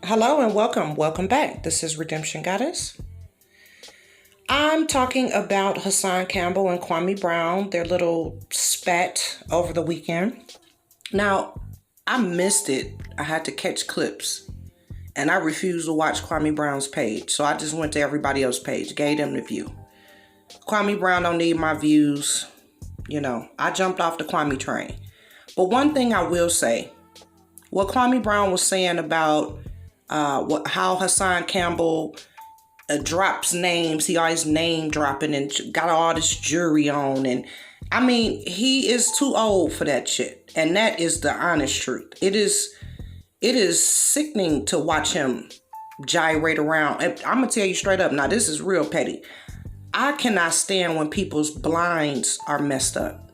Hello and welcome. Welcome back. This is Redemption Goddess. I'm talking about Hassan Campbell and Kwame Brown, their little spat over the weekend. Now, I missed it. I had to catch clips. And I refused to watch Kwame Brown's page. So I just went to everybody else's page, gave them the view. Kwame Brown don't need my views. I jumped off the Kwame train. But one thing I will say, what Kwame Brown was saying about how Hassan Campbell drops names. He always name dropping and got all this jury on. And I mean, he is too old for that shit. And that is the honest truth. It is sickening to watch him gyrate around. And I'm going to tell you straight up. Now, this is real petty. I cannot stand when people's blinds are messed up.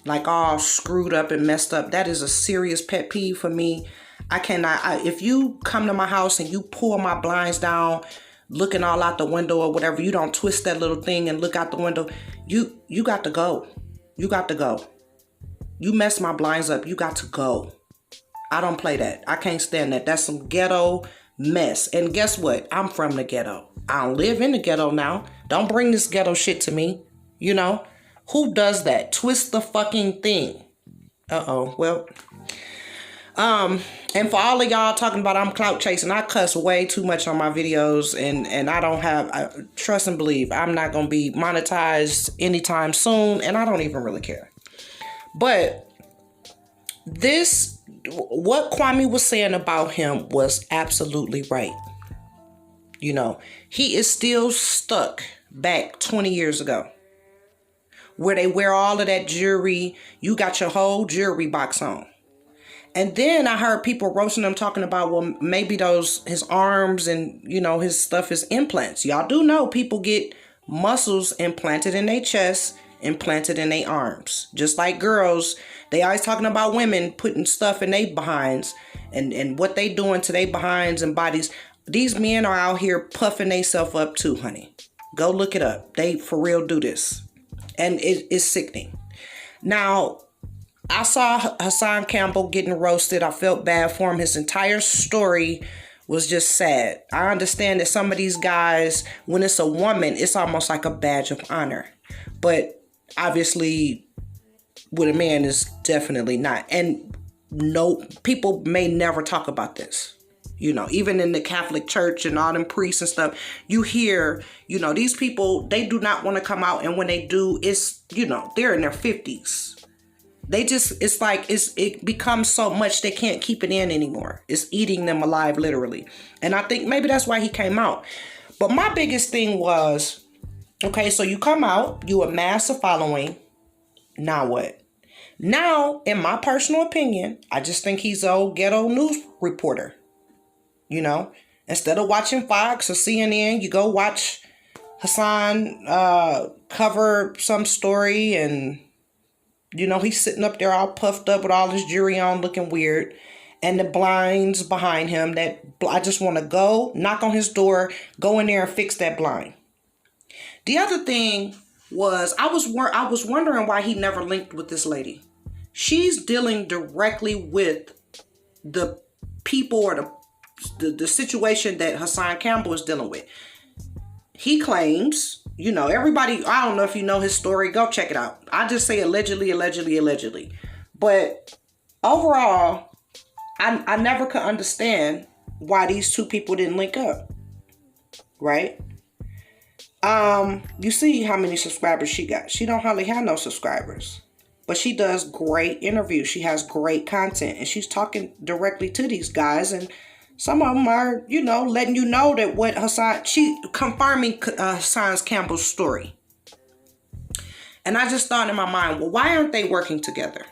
Like all screwed up and messed up. That is a serious pet peeve for me. I cannot, if you come to my house and you pull my blinds down, looking all out the window or whatever, you don't twist that little thing and look out the window, you got to go. You got to go. You mess my blinds up, you got to go. I don't play that. I can't stand that. That's some ghetto mess. And guess what? I'm from the ghetto. I don't live in the ghetto now. Don't bring this ghetto shit to me. Who does that? Twist the fucking thing. Well... and for all of y'all talking about I'm clout chasing, I cuss way too much on my videos and I don't have, trust and believe, I'm not going to be monetized anytime soon and I don't even really care. But what Kwame was saying about him was absolutely right. He is still stuck back 20 years ago where they wear all of that jewelry. You got your whole jewelry box on. And then I heard people roasting him talking about, well, maybe his arms and, his stuff is implants. Y'all do know people get muscles implanted in their chest, implanted in their arms. Just like girls, they always talking about women putting stuff in their behinds and what they doing to their behinds and bodies. These men are out here puffing themselves up too, honey. Go look it up. They for real do this. And it is sickening. Now, I saw Hassan Campbell getting roasted. I felt bad for him. His entire story was just sad. I understand that some of these guys, when it's a woman, it's almost like a badge of honor. But obviously, with a man, it's definitely not. And no, people may never talk about this. Even in the Catholic Church and all them priests and stuff, you hear, these people, they do not want to come out. And when they do, it's, they're in their 50s. It becomes so much they can't keep it in anymore. It's eating them alive, literally. And I think maybe that's why he came out. But my biggest thing was, okay, so you come out, you amass a following. Now what? Now, in my personal opinion, I just think he's an old ghetto news reporter. Instead of watching Fox or CNN, you go watch Hassan cover some story and... he's sitting up there all puffed up with all his jewelry on looking weird. And the blinds behind him that I just want to go knock on his door, go in there and fix that blind. The other thing was I was wondering why he never linked with this lady. She's dealing directly with the people or the situation that Hassan Campbell is dealing with. He claims... everybody, I don't know if you know his story. Go check it out. I just say allegedly. But overall, I never could understand why these two people didn't link up. Right? You see how many subscribers she got. She don't hardly have no subscribers. But she does great interviews. She has great content. And she's talking directly to these guys. And some of them are, letting you know that what she confirming Hassan Campbell's story. And I just thought in my mind, well, why aren't they working together?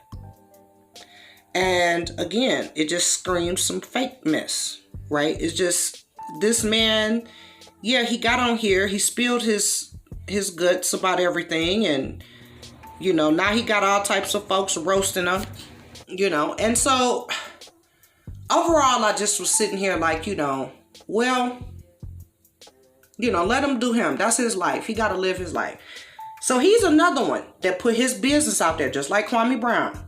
And again, it just screams some fake mess, right? It's just this man, yeah, he got on here. He spilled his guts about everything. And, now he got all types of folks roasting him, And so... overall, I just was sitting here like, well, let him do him. That's his life. He got to live his life. So he's another one that put his business out there, just like Kwame Brown.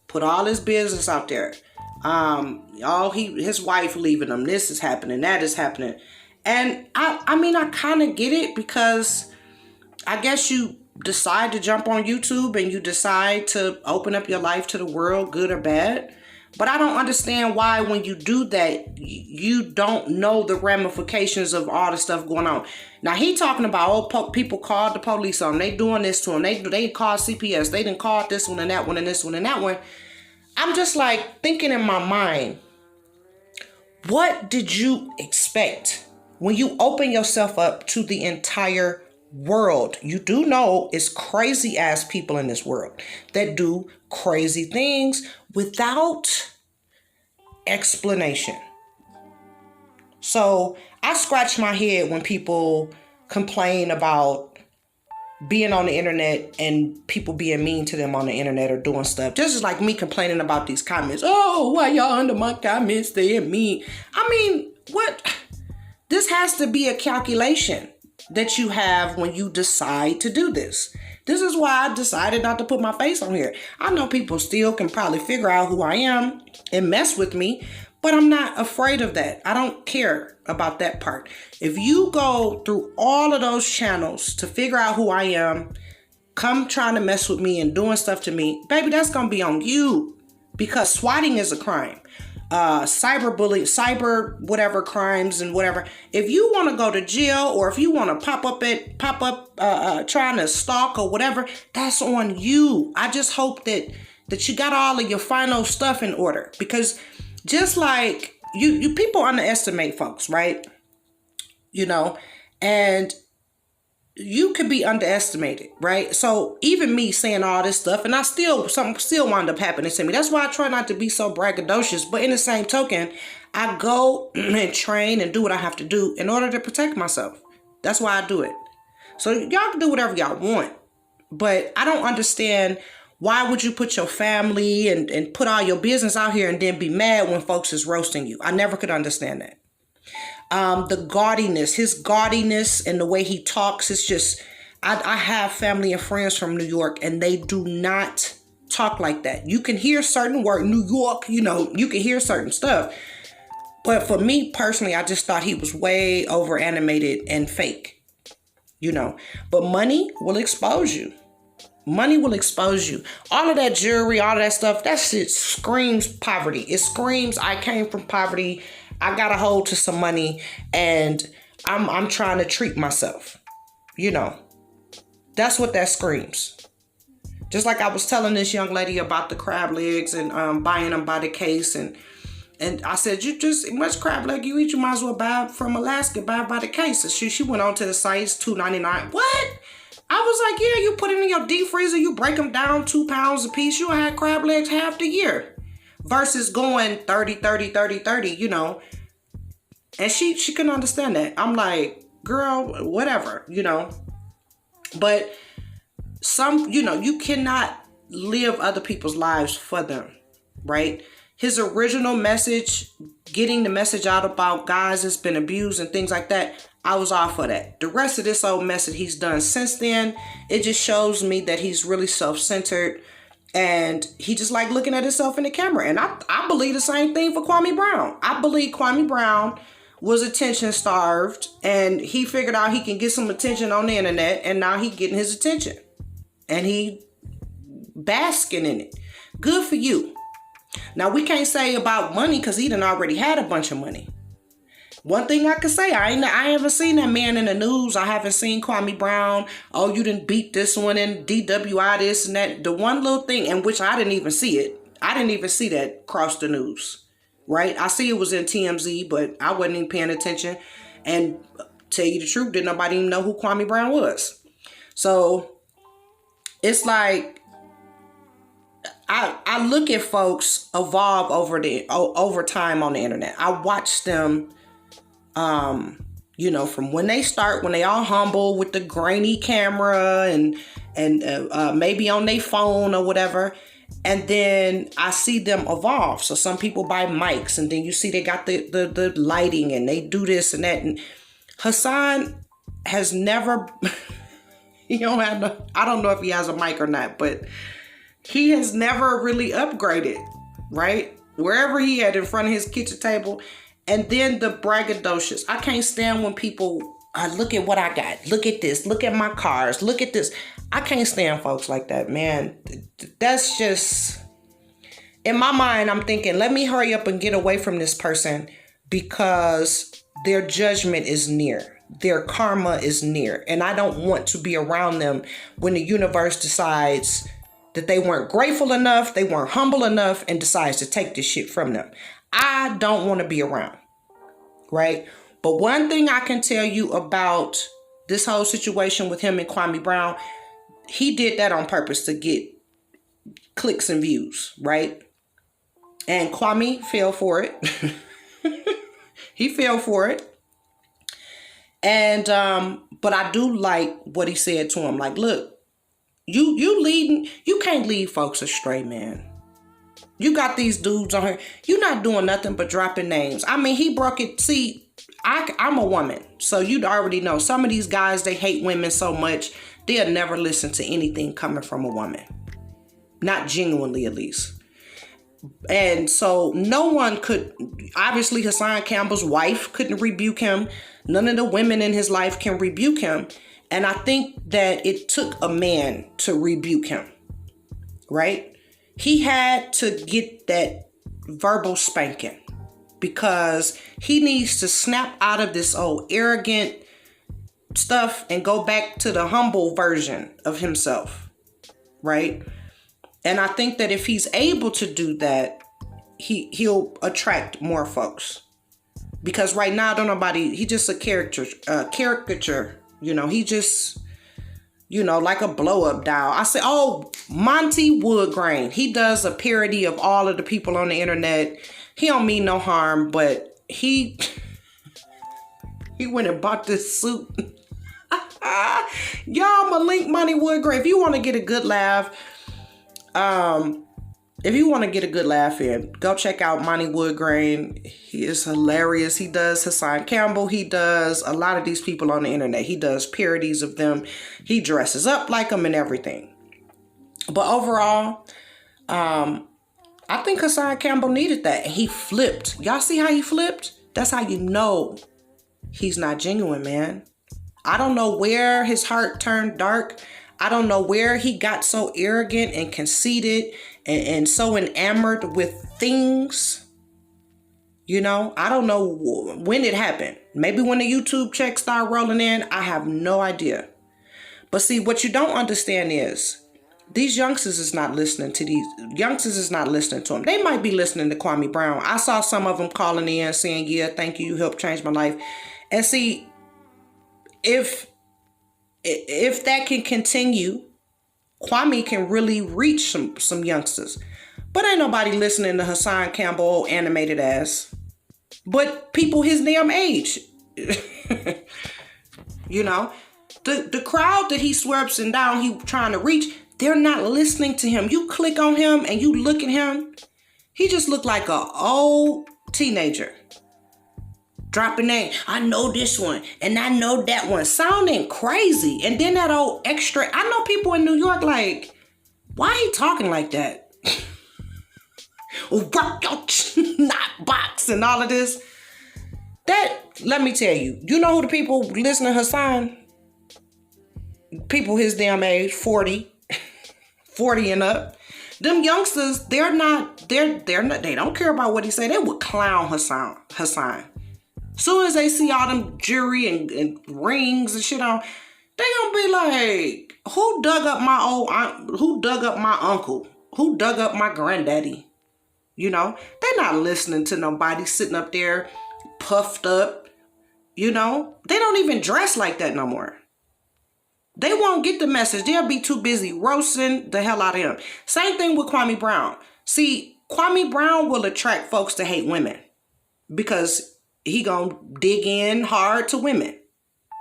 Put all his business out there. His wife leaving him. This is happening. That is happening. And I mean, I kind of get it, because I guess you decide to jump on YouTube and you decide to open up your life to the world, good or bad. But I don't understand why when you do that, you don't know the ramifications of all the stuff going on. Now, he talking about, people called the police on him. They doing this to him. They called CPS. They done called this one and that one and this one and that one. I'm just like thinking in my mind, what did you expect when you open yourself up to the entire world? You do know it's crazy ass people in this world that do crazy things without explanation. So I scratch my head when people complain about being on the internet and people being mean to them on the internet or doing stuff. Just as like me complaining about these comments. Oh, why y'all under my comments staying mean? I mean, what? This has to be a calculation that you have when you decide to do this. This is why I decided not to put my face on here. I know people still can probably figure out who I am and mess with me, but I'm not afraid of that. I don't care about that part. If you go through all of those channels to figure out who I am, come trying to mess with me and doing stuff to me, baby, that's going to be on you, because swatting is a crime. Cyberbullying, cyber whatever crimes and whatever. If you want to go to jail, or if you want to pop up trying to stalk or whatever, that's on you. I just hope that you got all of your final stuff in order, because just like you people underestimate folks, right? You know, and you could be underestimated, right? So even me saying all this stuff, and something still wound up happening to me. That's why I try not to be so braggadocious. But in the same token, I go and train and do what I have to do in order to protect myself. That's why I do it. So y'all can do whatever y'all want. But I don't understand, why would you put your family and put all your business out here and then be mad when folks is roasting you? I never could understand that. The gaudiness, his gaudiness and the way he talks, it's just, I have family and friends from New York, and they do not talk like that. You can hear certain words, New York, you know, you can hear certain stuff. But for me personally, I just thought he was way over animated and fake, you know. But money will expose you. Money will expose you. All of that jewelry, all of that stuff, that shit screams poverty. It screams, I came from poverty. I got a hold to some money and I'm trying to treat myself. You know, that's what that screams. Just like I was telling this young lady about the crab legs and buying them by the case. And I said, you just, much crab leg you eat, you might as well buy from Alaska, buy by the case. And she went on to the site, $2.99. What? I was like, yeah, you put it in your deep freezer, you break them down 2 pounds a piece, you'll have crab legs half the year. Versus going 30, you know. And she couldn't understand that. I'm like, girl, whatever, you know. But you know, you cannot live other people's lives for them, right? His original message, getting the message out about guys that's been abused and things like that, I was all for that. The rest of this old mess that he's done since then, it just shows me that he's really self-centered. And he just like looking at himself in the camera. And I believe the same thing for Kwame Brown. I believe Kwame Brown was attention starved, and he figured out he can get some attention on the internet, and now he getting his attention. And he basking in it. Good for you. Now, we can't say about money because he done already had a bunch of money. One thing I can say, I haven't seen that man in the news. I haven't seen Kwame Brown. Oh, you didn't beat this one and DWI this and that. The one little thing in which I didn't even see it. I didn't even see that cross the news, right? I see it was in TMZ, but I wasn't even paying attention. And tell you the truth, didn't nobody even know who Kwame Brown was. So it's like, I look at folks evolve over time on the internet. I watch them, you know, from when they start, when they all humble with the grainy camera and maybe on their phone or whatever. And then I see them evolve. So some people buy mics, and then you see they got the lighting and they do this and that. And Hassan has never, I don't know if he has a mic or not, but he has never really upgraded, right? wherever he had in front of his kitchen table. And then the braggadocious. I can't stand when people look at what I got. Look at this. Look at my cars. Look at this. I can't stand folks like that, man. That's just, in my mind, I'm thinking, let me hurry up and get away from this person because their judgment is near. Their karma is near. And I don't want to be around them when the universe decides that they weren't grateful enough, they weren't humble enough, and decides to take this shit from them. I don't want to be around, right? But one thing I can tell you about this whole situation with him and Kwame Brown, he did that on purpose to get clicks and views, right? And Kwame fell for it. He fell for it. And, but I do like what he said to him. Like, look, you can't lead folks astray, man. You got these dudes on here. You're not doing nothing but dropping names. I mean, he broke it. See, I'm a woman. So you'd already know. Some of these guys, they hate women so much, they'll never listen to anything coming from a woman. Not genuinely, at least. And so no one could, obviously Hassan Campbell's wife couldn't rebuke him. None of the women in his life can rebuke him. And I think that it took a man to rebuke him, right? He had to get that verbal spanking because he needs to snap out of this old arrogant stuff and go back to the humble version of himself, right? And I think that if he's able to do that, he'll attract more folks. Because right now, he just a caricature, you know, he just, you know, like a blow up doll. I say, oh, Monty Woodgrain. He does a parody of all of the people on the internet. He don't mean no harm, but he went and bought this suit. Y'all, I'ma link Monty Woodgrain. If you want to get a good laugh, in, go check out Monty Woodgrain. He is hilarious. He does Hassan Campbell. He does a lot of these people on the internet. He does parodies of them. He dresses up like them and everything. But overall, I think Hassan Campbell needed that. And he flipped. Y'all see how he flipped? That's how you know he's not genuine, man. I don't know where his heart turned dark. I don't know where he got so arrogant and conceited and so enamored with things. You know, I don't know when it happened. Maybe when the YouTube checks start rolling in. I have no idea. But see, what you don't understand is these youngsters is not listening to him. They might be listening to Kwame Brown. I saw some of them calling in saying, yeah, thank you. You helped change my life. And see, if that can continue, Kwame can really reach some youngsters. But ain't nobody listening to Hassan Campbell animated ass. But people his damn age. You know, the crowd that he swerves and down, he trying to reach, they're not listening to him. You click on him and you look at him, he just looked like an old teenager. Dropping name. I know this one and I know that one. Sounding crazy. And then that old extra. I know people in New York like, why he talking like that? Work your not box and all of this. That, let me tell you. You know who the people listening to Hassan? People his damn age, 40 and up. Them youngsters, they don't care about what he say. They would clown Hassan. Soon as they see all them jewelry and rings and shit on, they gonna be like, who dug up my aunt? Who dug up my uncle? Who dug up my granddaddy? You know, they're not listening to nobody sitting up there puffed up. You know, they don't even dress like that no more. They won't get the message. They'll be too busy roasting the hell out of him. Same thing with Kwame Brown. See, Kwame Brown will attract folks to hate women because he gonna dig in hard to women.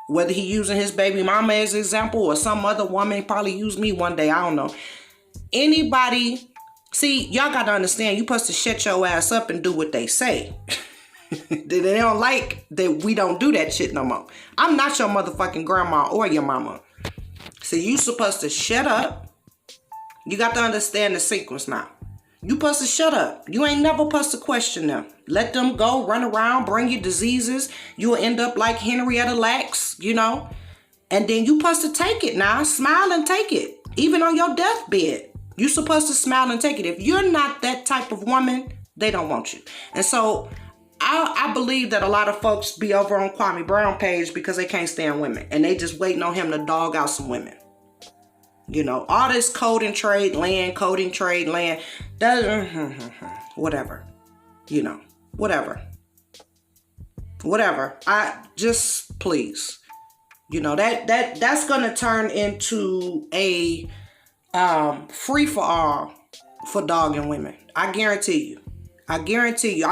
Whether he using his baby mama as an example or some other woman, probably use me one day, I don't know. Anybody, see, y'all gotta understand, you supposed to shut your ass up and do what they say. They don't like that we don't do that shit no more. I'm not your motherfucking grandma or your mama. So you supposed to shut up. You got to understand the sequence now. You supposed to shut up. You ain't never supposed to question them. Let them go, run around, bring you diseases. You'll end up like Henrietta Lacks, you know. And then you supposed to take it now. Smile and take it. Even on your deathbed. You supposed to smile and take it. If you're not that type of woman, they don't want you. And so I believe that a lot of folks be over on Kwame Brown page because they can't stand women. And they just waiting on him to dog out some women. You know, all this coding trade land, whatever. You know, whatever. I just, please. You know, that's gonna turn into a free-for-all for dogging women. I guarantee you. I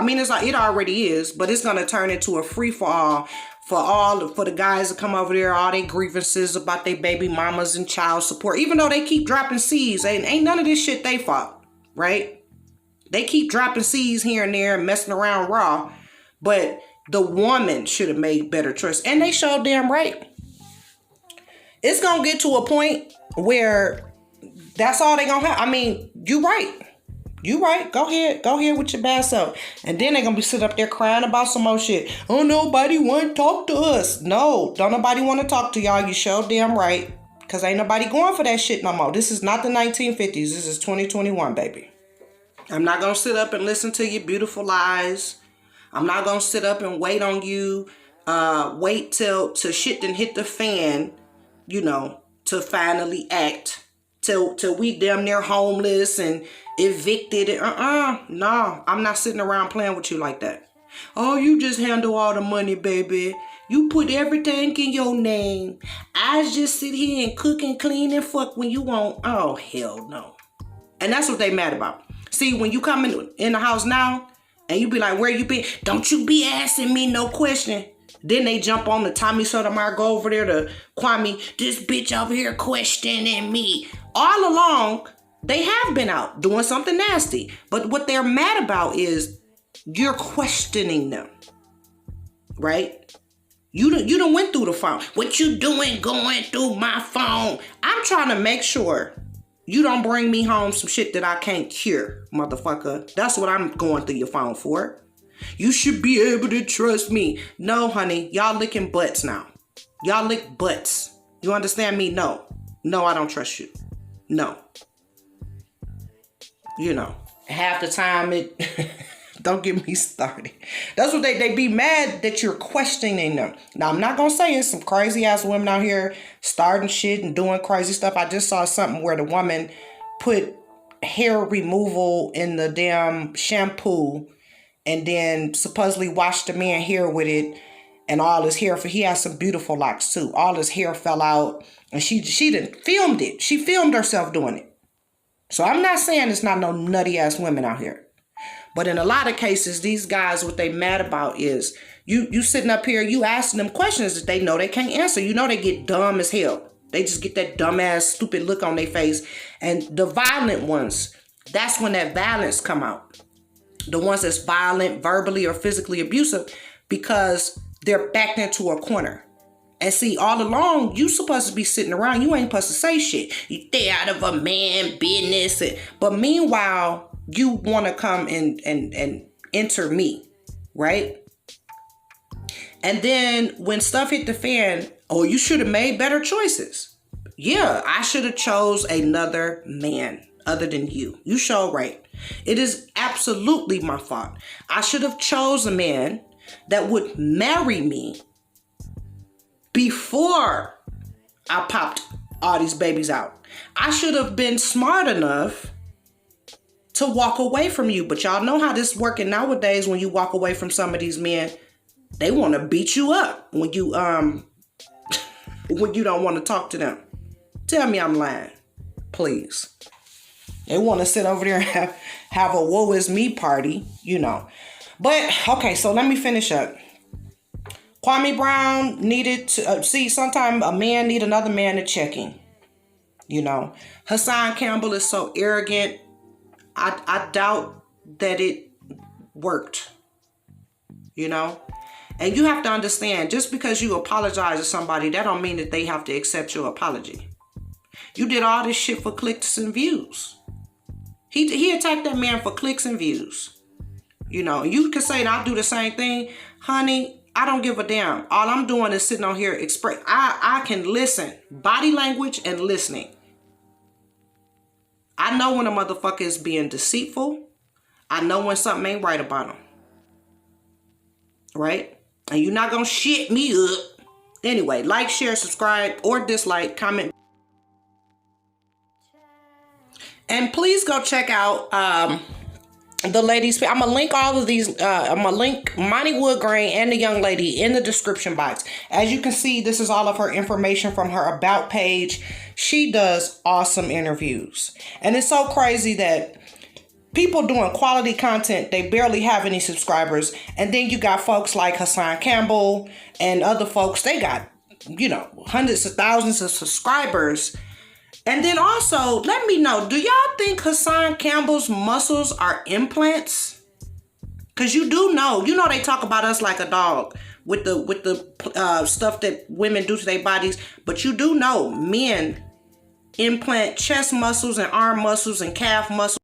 mean, it's like it already is, but it's gonna turn into a free-for-all for the guys to come over there, all their grievances about their baby mamas and child support. Even though they keep dropping C's, ain't none of this shit they fault, right? They keep dropping C's here and there and messing around raw, but the woman should have made better choice, and they showed damn right. It's gonna get to a point where that's all they gonna have. I mean, you right. Go ahead with your bad self. And then they're gonna be sitting up there crying about some more shit. Oh, nobody want to talk to us. No, don't nobody want to talk to y'all. You show damn right. Because ain't nobody going for that shit no more. This is not the 1950s. This is 2021, baby. I'm not gonna sit up and listen to your beautiful lies. I'm not gonna sit up and wait on you. Wait till shit done hit the fan, you know, to finally act. Till we damn near homeless and evicted. No, I'm not sitting around playing with you like that. Oh, you just handle all the money, baby. You put everything in your name. I just sit here and cook and clean and fuck when you want. Oh, hell no. And that's what they mad about. See, when you come in the house now and you be like, where you been? Don't you be asking me no question. Then they jump on the Tommy Sotomayor, go over there to Kwame. This bitch over here questioning me. All along, they have been out doing something nasty. But what they're mad about is you're questioning them. Right? You done went through the phone. What you doing going through my phone? I'm trying to make sure you don't bring me home some shit that I can't cure, motherfucker. That's what I'm going through your phone for. You should be able to trust me. No, honey. Y'all licking butts now. Y'all lick butts. You understand me? No. No, I don't trust you. No. You know, half the time it... Don't get me started. That's what they be mad that you're questioning them. Now, I'm not going to say it's some crazy ass women out here starting shit and doing crazy stuff. I just saw something where the woman put hair removal in the damn shampoo and then supposedly washed the man hair with it, and all his hair, for he has some beautiful locks too. All his hair fell out, and she done filmed it. She filmed herself doing it. So I'm not saying it's not no nutty ass women out here. But in a lot of cases, these guys, what they mad about is you sitting up here, you asking them questions that they know they can't answer. You know they get dumb as hell. They just get that dumbass, stupid look on their face. And the violent ones, that's when that violence come out. The ones that's violent, verbally or physically abusive, because they're backed into a corner. And see, all along, you supposed to be sitting around. You ain't supposed to say shit. You stay out of a man business. But meanwhile, you want to come and enter me, right? And then when stuff hit the fan, oh, you should have made better choices. Yeah, I should have chose another man other than you. You sure right. It is absolutely my fault. I should have chose a man that would marry me before I popped all these babies out. I should have been smart enough to walk away from you. But y'all know how this working nowadays. When you walk away from some of these men, they want to beat you up when you when you don't want to talk to them. Tell me I'm lying, please. They want to sit over there and have a woe is me party, you know. But okay, so let me finish up. Kwame Brown needed to see. Sometimes a man need another man to check in. You know, Hassan Campbell is so arrogant. I doubt that it worked, you know? And you have to understand, just because you apologize to somebody, that don't mean that they have to accept your apology. You did all this shit for clicks and views. He attacked that man for clicks and views. You know, you can say that I do the same thing. Honey, I don't give a damn. All I'm doing is sitting on here express. I can listen. Body language and listening. I know when a motherfucker is being deceitful. I know when something ain't right about them. Right? And you're not going to shit me up. Anyway, like, share, subscribe, or dislike, comment. And please go check out the ladies. I'm going to link all of these. I'm going to link Monty Woodgrain and the young lady in the description box. As you can see, this is all of her information from her About page. She does awesome interviews. And it's so crazy that people doing quality content, they barely have any subscribers. And then you got folks like Hassan Campbell and other folks. They got, you know, hundreds of thousands of subscribers. And then also, let me know, do y'all think Hassan Campbell's muscles are implants? Because you know they talk about us like a dog with the stuff that women do to their bodies. But you do know men implant chest muscles and arm muscles and calf muscles.